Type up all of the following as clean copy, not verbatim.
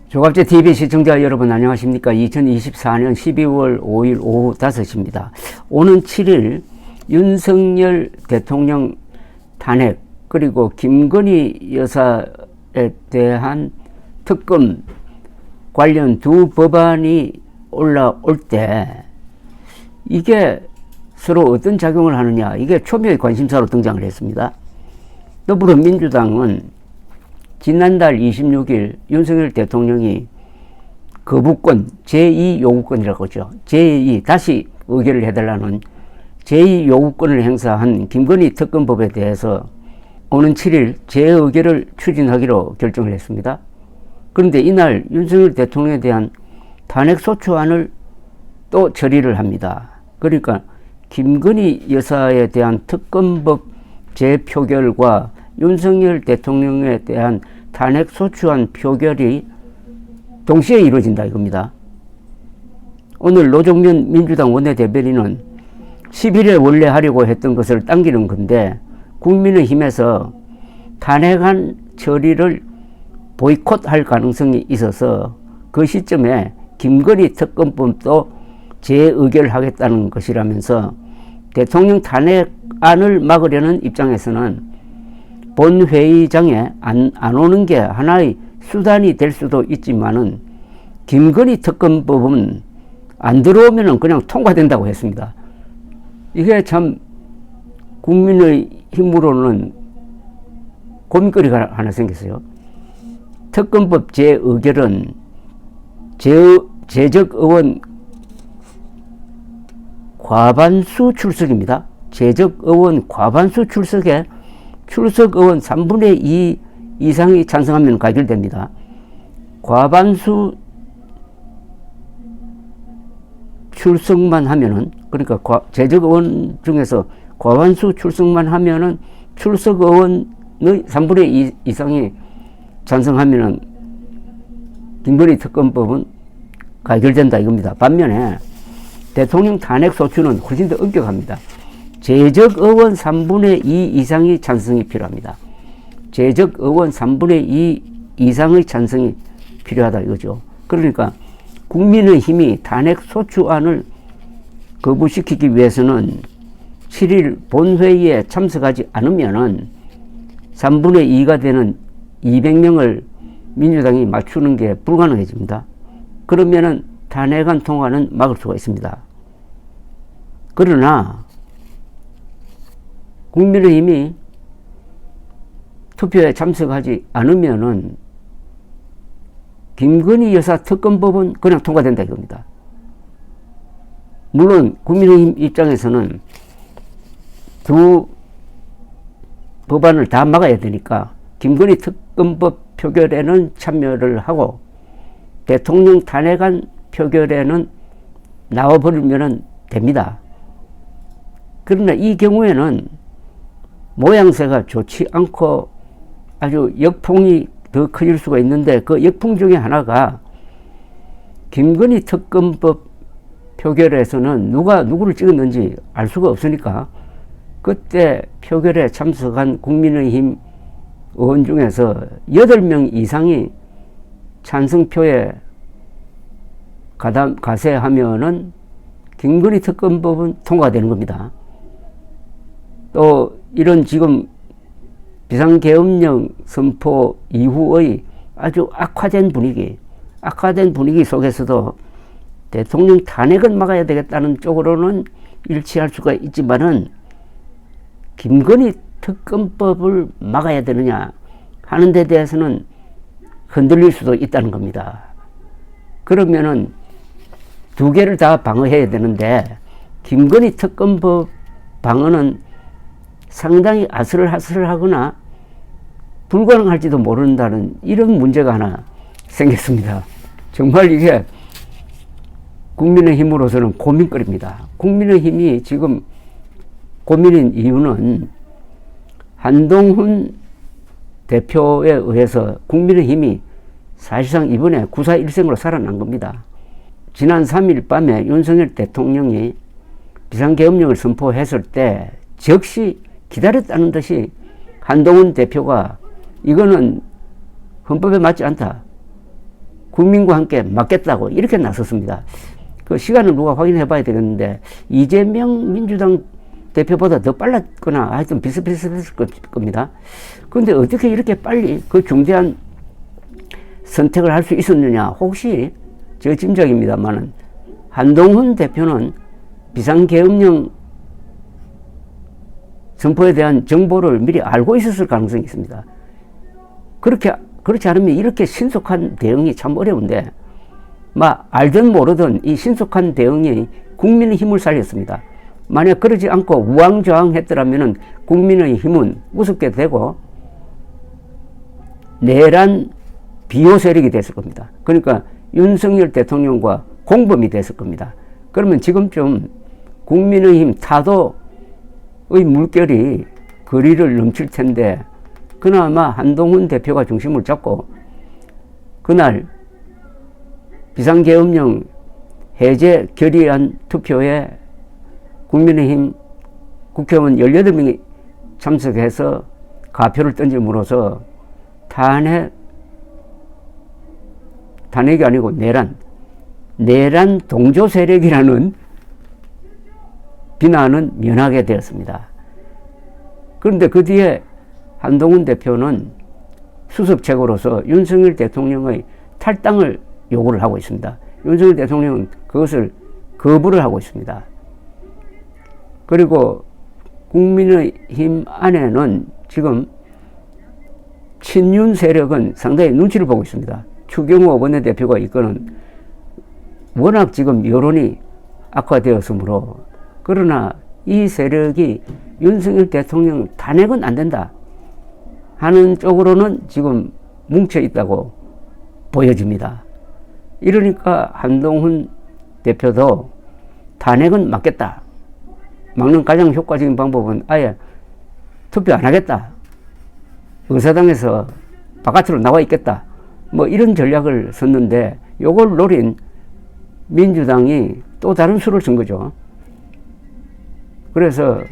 조갑제 TV 시청자 여러분 안녕하십니까? 2024년 12월 5일 오후 5시입니다. 오는 7일 윤석열 대통령 탄핵 그리고 김건희 여사에 대한 특검 관련 두 법안이 올라올 때 이게 서로 어떤 작용을 하느냐, 이게 초미의 관심사로 등장을 했습니다. 더불어민주당은 지난달 26일 윤석열 대통령이 거부권, 제2요구권이라고 하죠. 제2, 다시 의결을 해달라는 제2요구권을 행사한 김건희 특검법에 대해서 오는 7일 재의결을 추진하기로 결정을 했습니다. 그런데 이날 윤석열 대통령에 대한 탄핵소추안을 또 처리를 합니다. 그러니까 김건희 여사에 대한 특검법 재표결과 윤석열 대통령에 대한 탄핵소추안 표결이 동시에 이루어진다 이겁니다. 오늘 노정면 민주당 원내대변인은 10일에 원래 하려고 했던 것을 당기는 건데 국민의힘에서 탄핵안 처리를 보이콧할 가능성이 있어서 그 시점에 김건희 특검법도 재의결하겠다는 것이라면서 대통령 탄핵안을 막으려는 입장에서는 본회의장에 안 오는 게 하나의 수단이 될 수도 있지만은 김건희 특검법은 안 들어오면은 그냥 통과된다고 했습니다. 이게 참 국민의 힘으로는 고민거리가 하나 생겼어요. 특검법 재의결은 재적 의원 과반수 출석입니다. 재적 의원 과반수 출석에 출석 의원 3분의 2 이상이 찬성하면 가결됩니다. 과반수 출석만 하면은, 그러니까 재적 의원 중에서 과반수 출석만 하면은 출석 의원의 3분의 2 이상이 찬성하면은 김건희 특검법은 가결된다 이겁니다. 반면에 대통령 탄핵 소추는 훨씬 더 엄격합니다. 재적 의원 3분의 2 이상의 찬성이 필요합니다. 재적 의원 3분의 2 이상의 찬성이 필요하다 이거죠. 그러니까 국민의힘이 탄핵 소추안을 거부시키기 위해서는 7일 본회의에 참석하지 않으면은 3분의 2가 되는 200명을 민주당이 맞추는 게 불가능해집니다. 그러면은 탄핵안 통과는 막을 수가 있습니다. 그러나 국민의힘이 투표에 참석하지 않으면은 김건희 여사 특검법은 그냥 통과된다 이겁니다. 물론 국민의힘 입장에서는 두 법안을 다 막아야 되니까 김건희 특검법 표결에는 참여를 하고 대통령 탄핵안 표결에는 나와버리면 됩니다. 그러나 이 경우에는 모양새가 좋지 않고 아주 역풍이 더 커질 수가 있는데 그 역풍 중에 하나가 김건희 특검법 표결에서는 누가 누구를 찍었는지 알 수가 없으니까 그때 표결에 참석한 국민의힘 의원 중에서 8명 이상이 찬성표에 가세하면은 김건희 특검법은 통과되는 겁니다. 또 이런 지금 비상계엄령 선포 이후의 아주 악화된 분위기 속에서도 대통령 탄핵은 막아야 되겠다는 쪽으로는 일치할 수가 있지만은 김건희 특검법을 막아야 되느냐 하는 데 대해서는 흔들릴 수도 있다는 겁니다. 그러면은 두 개를 다 방어해야 되는데 김건희 특검법 방어는 상당히 아슬아슬하거나 불가능할지도 모른다는 이런 문제가 하나 생겼습니다. 정말 이게 국민의힘으로서는 고민거리입니다. 국민의힘이 지금 고민인 이유는 한동훈 대표에 의해서 국민의힘이 사실상 이번에 9.4.1생으로 살아난 겁니다. 지난 3일 밤에 윤석열 대통령이 비상계엄령을 선포했을 때 즉시 기다렸다는 듯이 한동훈 대표가 이거는 헌법에 맞지 않다. 국민과 함께 맞겠다고 이렇게 나섰습니다. 그 시간은 누가 확인해 봐야 되겠는데 이재명 민주당 대표보다 더 빨랐거나 하여튼 비슷비슷했을 겁니다. 그런데 어떻게 이렇게 빨리 그 중대한 선택을 할 수 있었느냐. 혹시 제 짐작입니다만은 한동훈 대표는 비상계엄령 선포에 대한 정보를 미리 알고 있었을 가능성이 있습니다. 그렇지 않으면 이렇게 신속한 대응이 참 어려운데, 알든 모르든 이 신속한 대응이 국민의 힘을 살렸습니다. 만약 그러지 않고 우왕좌왕했더라면 국민의 힘은 우습게 되고 내란 비호 세력이 됐을 겁니다. 그러니까 윤석열 대통령과 공범이 됐을 겁니다. 그러면 지금쯤 국민의힘 타도의 물결이 거리를 넘칠 텐데, 그나마 한동훈 대표가 중심을 잡고 그날 비상계엄령 해제 결의안 투표에 국민의힘 국회의원 18명이 참석해서 가표를 던짐으로써 탄핵이 아니고 내란 동조 세력이라는 비난은 면하게 되었습니다. 그런데 그 뒤에 한동훈 대표는 수습책으로서 윤석열 대통령의 탈당을 요구를 하고 있습니다. 윤석열 대통령은 그것을 거부를 하고 있습니다. 그리고 국민의힘 안에는 지금 친윤 세력은 상당히 눈치를 보고 있습니다. 추경호 원내대표가 이끄는 워낙 지금 여론이 악화되었으므로, 그러나 이 세력이 윤석열 대통령 탄핵은 안 된다 하는 쪽으로는 지금 뭉쳐 있다고 보여집니다. 이러니까 한동훈 대표도 탄핵은 막겠다. 막는 가장 효과적인 방법은 아예 투표 안 하겠다. 의사당에서 바깥으로 나와 있겠다. 이런 전략을 썼는데, 요걸 노린 민주당이 또 다른 수를 쓴 거죠. 그래서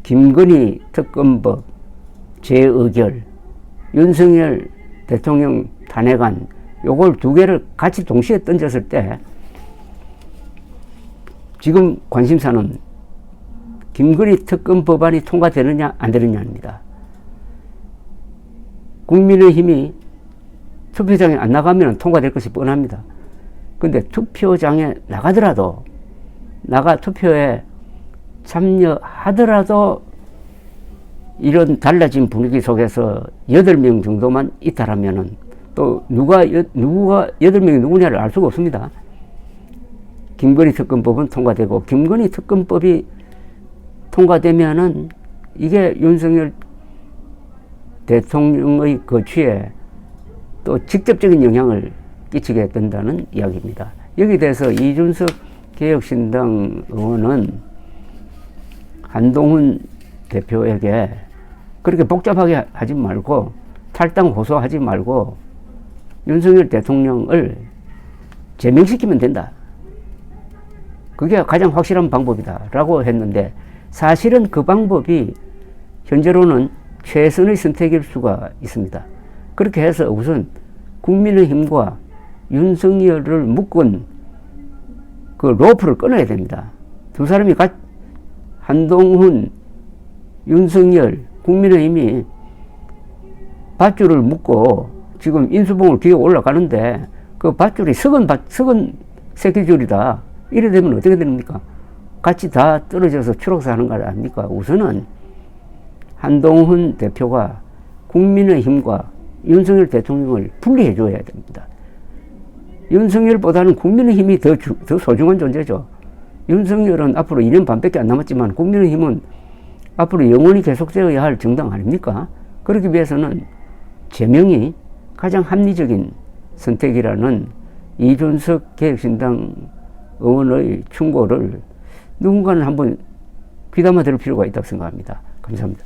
김건희 특검법, 재의결, 윤석열 대통령 탄핵안, 요걸 두 개를 같이 동시에 던졌을 때 지금 관심사는 김건희 특검 법안이 통과되느냐 안 되느냐입니다. 국민의힘이 투표장에 안 나가면 통과될 것이 뻔합니다. 근데 투표장에 나가더라도, 투표에 참여하더라도 이런 달라진 분위기 속에서 8명 정도만 있다라면은 또 누가 8명이 누구냐를 알 수가 없습니다. 김건희 특검법은 통과되고, 김건희 특검법이 통과되면은 이게 윤석열 대통령의 거취에 또 직접적인 영향을 끼치게 된다는 이야기입니다. 여기에 대해서 이준석 개혁신당 의원은 한동훈 대표에게 그렇게 복잡하게 하지 말고, 탈당 호소하지 말고 윤석열 대통령을 제명시키면 된다. 그게 가장 확실한 방법이다 라고 했는데, 사실은 그 방법이 현재로는 최선의 선택일 수가 있습니다. 그렇게 해서 우선 국민의힘과 윤석열을 묶은 그 로프를 끊어야 됩니다. 두 사람이 한동훈, 윤석열, 국민의힘이 밧줄을 묶고 지금 인수봉을 기어 올라가는데, 그 밧줄이 썩은 새끼줄이다. 이래 되면 어떻게 됩니까? 같이 다 떨어져서 추락사 하는 거 아닙니까? 우선은 한동훈 대표가 국민의힘과 윤석열 대통령을 분리해 줘야 됩니다. 윤석열보다는 국민의힘이 더 소중한 존재죠. 윤석열은 앞으로 2년 반밖에 안 남았지만 국민의힘은 앞으로 영원히 계속되어야 할 정당 아닙니까? 그러기 위해서는 제명이 가장 합리적인 선택이라는 이준석 개혁신당 의원의 충고를 누군가는 한번 귀담아 들을 필요가 있다고 생각합니다. 감사합니다.